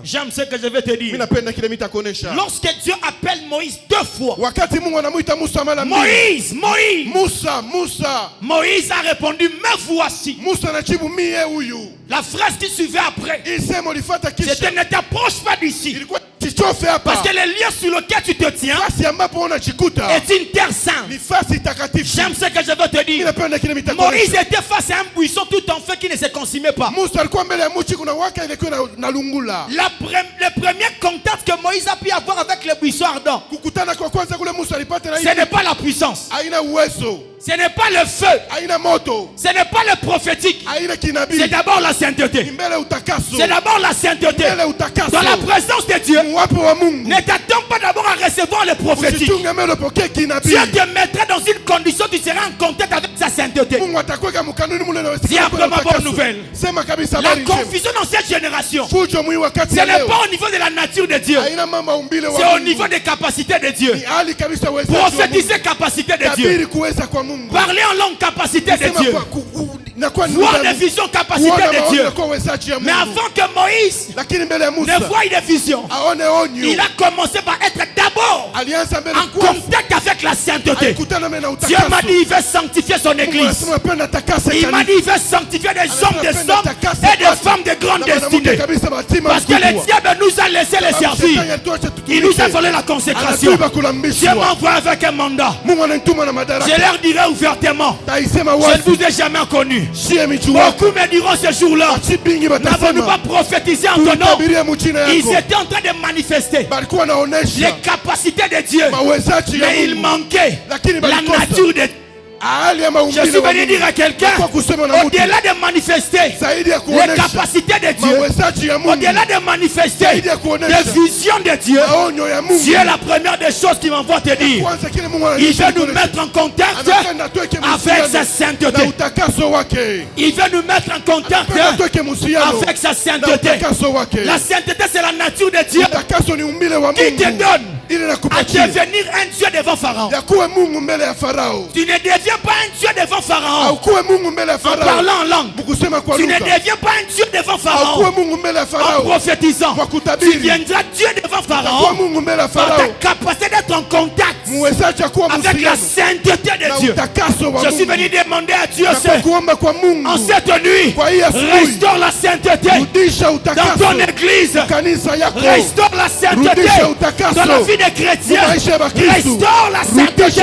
J'aime ce que je vais te dire. Lorsque Dieu appelle Moïse 2 fois, Moïse a répondu, me voici. La phrase qui suivait après, c'était ne t'approche pas d'ici. Parce que le lieu sur lequel tu te tiens est une terre sainte. J'aime ce que je veux te dire. Moïse était face à un buisson tout en feu qui ne se consumait pas. Le premier contact que Moïse a pu avoir avec le buisson ardent, ce n'est pas la puissance, ce n'est pas le feu, ce n'est pas le prophétique, c'est d'abord la sainteté. C'est d'abord la sainteté. Dans la présence de Dieu, ne t'attends pas d'abord à recevoir le prophétique. Dieu te mettra dans une condition, tu seras en contact avec sa sainteté. C'est après ma bonne nouvelle. La confusion dans cette génération, ce n'est pas au niveau de la nature de Dieu, c'est au niveau des capacités de Dieu. Prophétiser capacité de Dieu, parler en langue capacité de Dieu, voir des visions capacité de Dieu. Mais avant que Moïse ne voie des visions, il a commencé par être d'abord en contact avec la sainteté. Dieu m'a dit il veut sanctifier son église. Il m'a dit il veut sanctifier des hommes, des hommes et des femmes de grande destinée. Parce que le diable nous a laissé les servir. Il nous a volé la consécration. Dieu m'a envoyé avec un mandat. Je leur dirai ouvertement, je ne vous ai jamais connu. Beaucoup me diront ce jour-là, n'avons-nous pas prophétisé en ton nom? Ils étaient en train de manifester les capacités de Dieu, mais il manquait la nature de Dieu. Je suis venu dire à quelqu'un, au-delà de manifester les capacités de Dieu, au-delà de manifester les visions de Dieu, Dieu est la première des choses qui m'envoie te dire. Il veut nous mettre en contact avec sa sainteté. Il veut nous mettre en contact avec sa sainteté. La sainteté, c'est la nature de Dieu qui te donne à devenir un Dieu devant Pharaon. Tu ne deviens pas un Dieu devant Pharaon en parlant en langue. Tu ne deviens pas un Dieu devant Pharaon en prophétisant. Tu viendras Dieu devant Pharaon par ta capacité d'être en contact avec la sainteté de Dieu. Je suis venu demander à Dieu en cette nuit, restaure la sainteté dans ton église. Restaure la sainteté dans la vie des chrétiens. Restaure la sainteté.